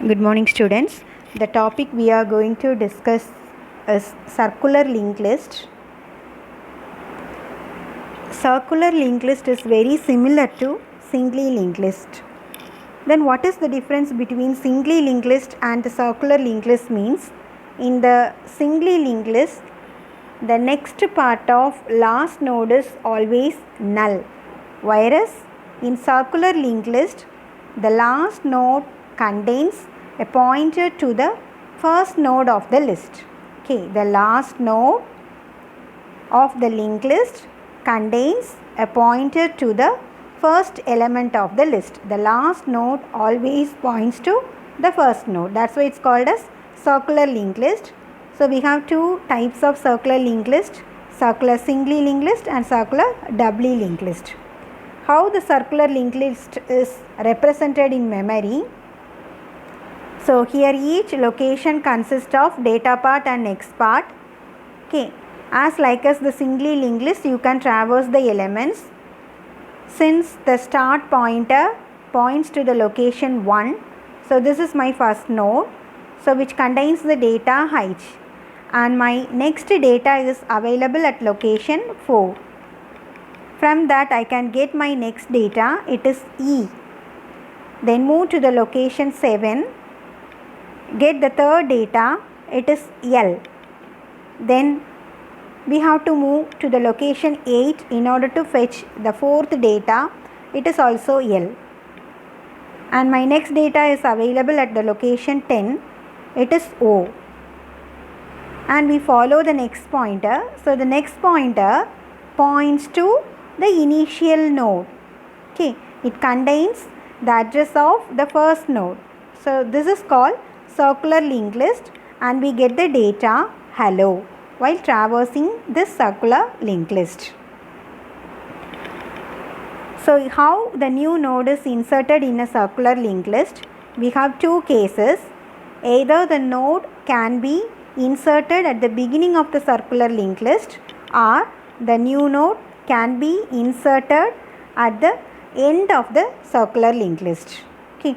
Good morning, students. The topic we are going to discuss is circular linked list. Circular linked list is very similar to singly linked list. Then what is the difference between singly linked list and the circular linked list means? In the singly linked list, the next part of last node is always null. Whereas in circular linked list, the last node contains a pointer to the first node of the list. Okay, the last node of the linked list contains a pointer to the first element of the list. The last node always points to the first node. That's why it's called as circular linked list. So we have two types of circular linked list, circular singly linked list and circular doubly linked list. How the circular linked list is represented in memory. So here each location consists of data part and next part. Okay, as like as the singly linked list, you can traverse the elements. Since the start pointer points to the location 1, so this is my first node, so which contains the data h, and my next data is available at location 4. From that I can get my next data, it is E. Then move to the location 7, get the third data, it is L. Then we have to move to the location 8 in order to fetch the fourth data, it is also L. And my next data is available at the location 10, it is O. And we follow the next pointer. So the next pointer points to the initial node. Okay, it contains the address of the first node. So this is called circular linked list, and we get the data hello while traversing this circular linked list. So how the new node is inserted in a circular linked list? We have two cases. Either the node can be inserted at the beginning of the circular linked list, or the new node can be inserted at the end of the circular linked list. Okay,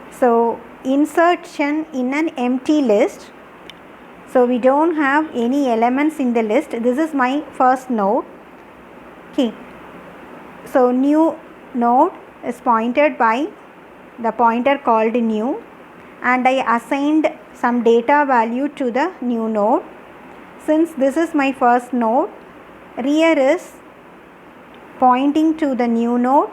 so insertion in an empty list. So we don't have any elements in the list. This is my first node. Okay, so new node is pointed by the pointer called new, and I assigned some data value to the new node. Since this is my first node, rear is pointing to the new node,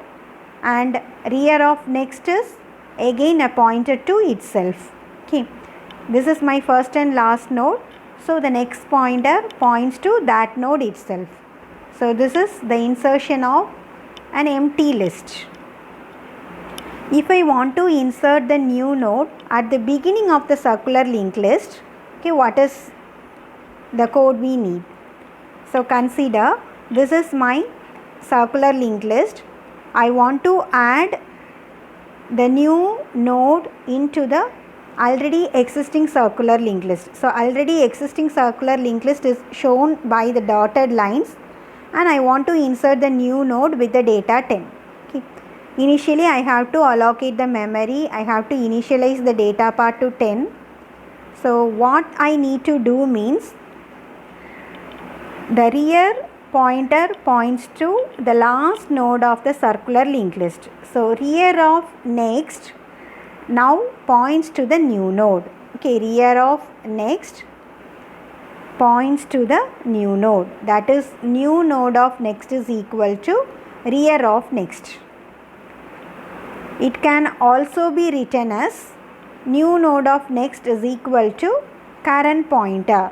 and rear of next is again a pointer to itself. Okay, this is my first and last node, so the next pointer points to that node itself. So this is the insertion of an empty list. If I want to insert the new node at the beginning of the circular linked list, okay, what is the code we need? So consider this is my circular linked list. I want to add the new node into the already existing circular linked list. So already existing circular linked list is shown by the dotted lines, and I want to insert the new node with the data 10. Okay. Initially I have to allocate the memory, I have to initialize the data part to 10. So what I need to do means, the rear pointer points to the last node of the circular linked list. So rear of next now points to the new node. Okay, rear of next points to the new node. That is, new node of next is equal to rear of next. It can also be written as new node of next is equal to current pointer.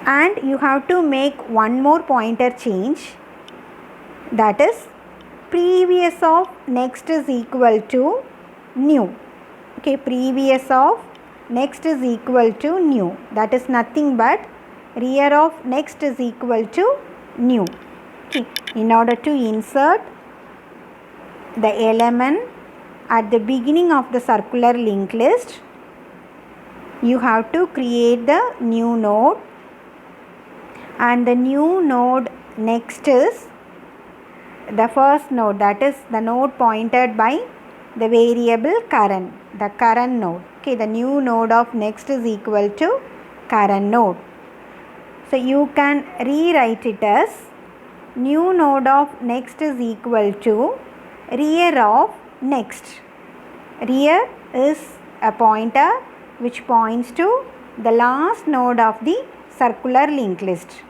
And you have to make one more pointer change, that is, previous of next is equal to new. Okay, previous of next is equal to new, that is nothing but rear of next is equal to new. Okay, in order to insert the element at the beginning of the circular linked list, you have to create the new node, and the new node next is the first node, that is the node pointed by the variable current, the current node. Okay, the new node of next is equal to current node. So you can rewrite it as new node of next is equal to rear of next. Rear is a pointer which points to the last node of the circular linked list.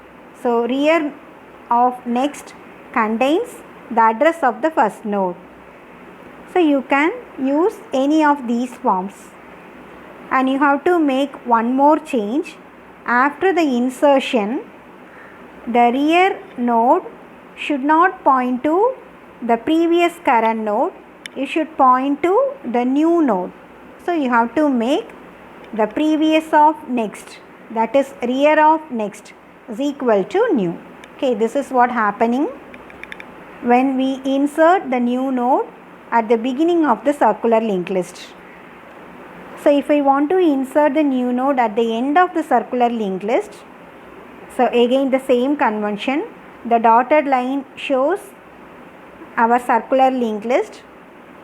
So rear of next contains the address of the first node. So you can use any of these forms, and you have to make one more change. After the insertion, the rear node should not point to the previous current node, it should point to the new node. So you have to make the previous of next, that is rear of next, is equal to new. Okay, this is what happening when we insert the new node at the beginning of the circular linked list. So if I want to insert the new node at the end of the circular linked list, so again the same convention, the dotted line shows our circular linked list.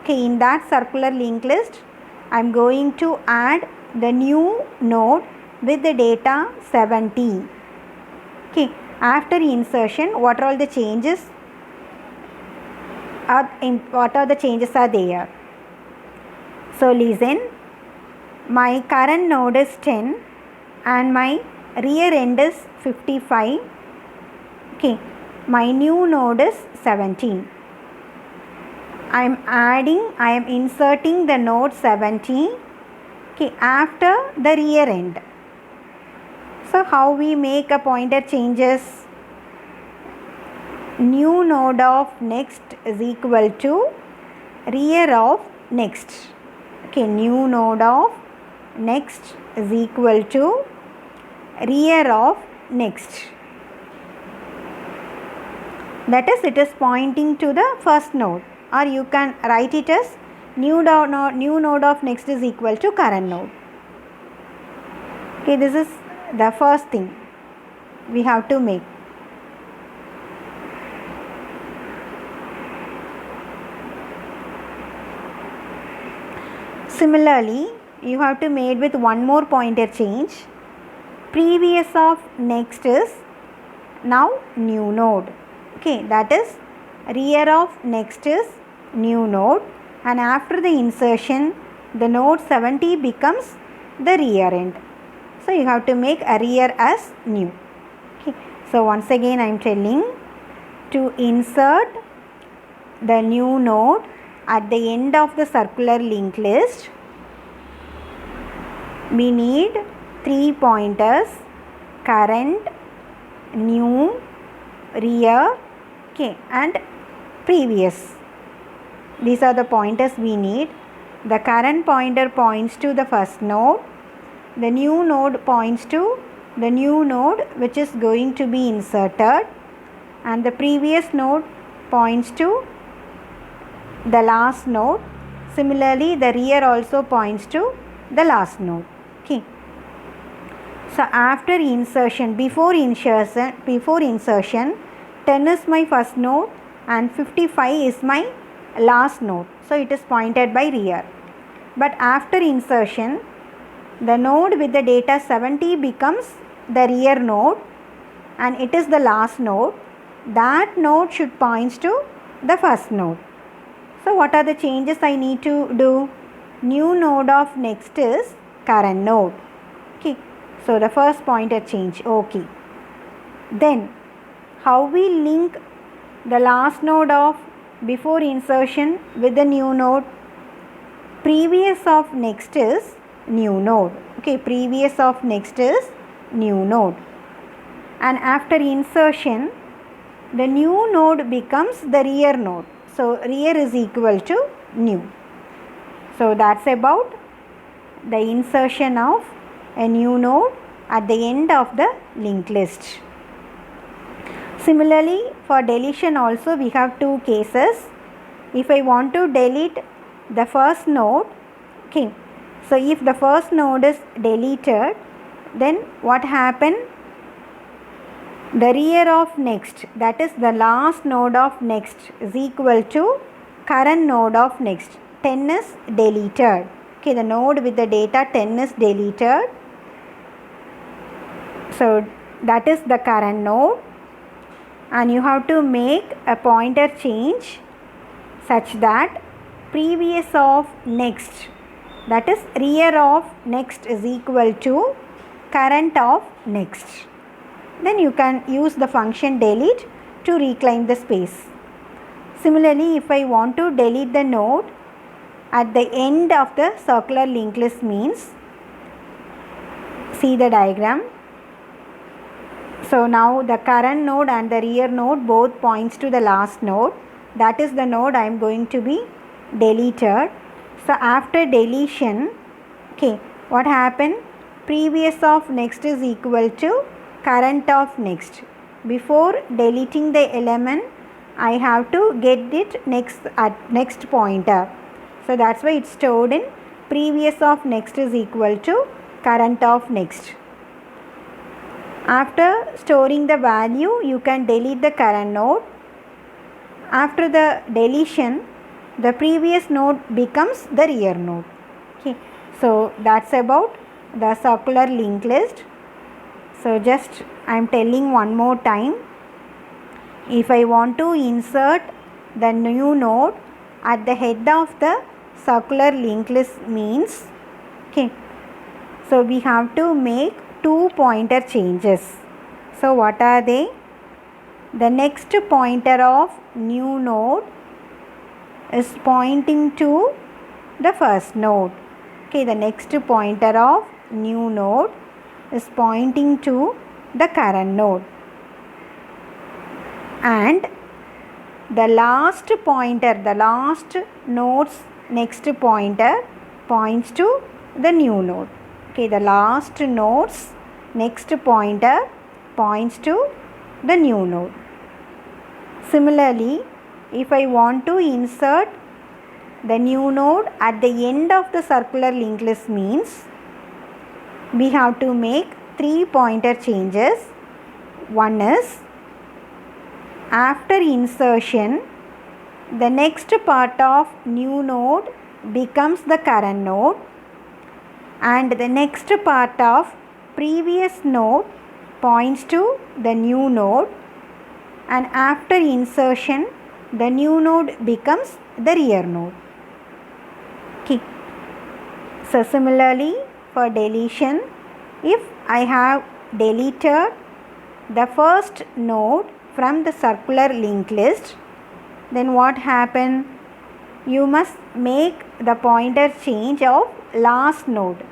Okay, in that circular linked list, I am going to add the new node with the data 70. Okay, after insertion, what are all the changes? What are the changes are there? So listen, my current node is 10 and my rear end is 55. Okay, my new node is 17. I am inserting the node 70, okay, after the rear end. So how we make a pointer changes? New node of next is equal to rear of next. Okay, new node of next is equal to rear of next. That is, it is pointing to the first node, or you can write it as new node of next is equal to current node. Okay, this is the first thing we have to make. Similarly, you have to make with one more pointer change. Previous of next is now new node. Okay, that is rear of next is new node, and after the insertion, the node 70 becomes the rear end. So you have to make a rear as new. Okay, so once again I am telling, to insert the new node at the end of the circular linked list, we need 3 pointers: current, new, rear, okay, and previous. These are the pointers we need. The current pointer points to the first node, the new node points to the new node which is going to be inserted, and the previous node points to the last node. Similarly, the rear also points to the last node. Okay. So after insertion, before insertion, 10 is my first node and 55 is my last node. So it is pointed by rear. But after insertion, the node with the data 70 becomes the rear node and it is the last node. That node should point to the first node. So what are the changes I need to do? New node of next is current node. Okay. So the first pointer change. Okay. Then how we link the last node of before insertion with the new node? Previous of next is new node. Okay, previous of next is new node. And after insertion, the new node becomes the rear node. So rear is equal to new. So that's about the insertion of a new node at the end of the linked list. Similarly, for deletion also we have two cases. If I want to delete the first node, okay, so if the first node is deleted, then what happen? The rear of next, that is the last node of next, is equal to current node of next. 10 is deleted. Okay, the node with the data 10 is deleted. So that is the current node, and you have to make a pointer change such that previous of next, that is rear of next, is equal to current of next. Then you can use the function delete to reclaim the space. Similarly, if I want to delete the node at the end of the circular linked list means, see the diagram. So now the current node and the rear node both points to the last node. That is the node I am going to be deleted. So after deletion, okay, what happened? Previous of next is equal to current of next. Before deleting the element, I have to get it next at next pointer. So that's why it's stored in previous of next is equal to current of next. After storing the value, you can delete the current node. After the deletion, the previous node becomes the rear node. Okay, so that's about the circular linked list. So just I am telling one more time. If I want to insert the new node at the head of the circular linked list means, okay, so we have to make two pointer changes. So what are they? The next pointer of new node is pointing to the first node. Okay, the next pointer of new node is pointing to the current node. And the last pointer, the last node's next pointer points to the new node. Okay, the last node's next pointer points to the new node. Similarly, if I want to insert the new node at the end of the circular linked list means, we have to make three pointer changes. One is, after insertion, the next part of new node becomes the current node, and the next part of previous node points to the new node, and after insertion, the new node becomes the rear node. Okay. So similarly, for deletion, if I have deleted the first node from the circular linked list, then what happened? You must make the pointer change of last node.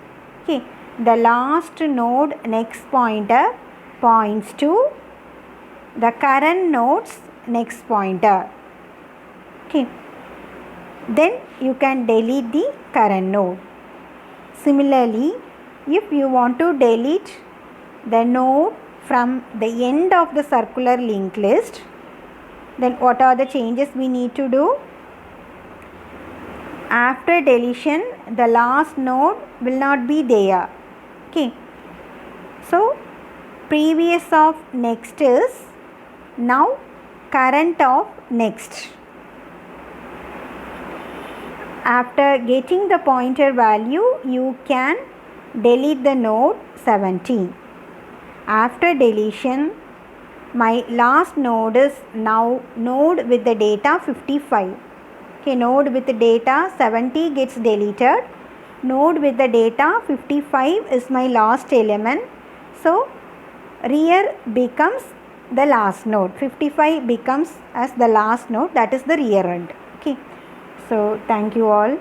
Okay, the last node next pointer points to the current node's next pointer. Okay, then you can delete the current node. Similarly, if you want to delete the node from the end of the circular linked list, then what are the changes we need to do? After deletion, the last node will not be there. Okay, so previous of next is now current of next. After getting the pointer value, you can delete the node 17. After deletion, my last node is now node with the data 55. Okay, node with the data 70 gets deleted. Node with the data 55 is my last element. So rear becomes the last node. 55 becomes as the last node, that is the rear end. Okay. So thank you all.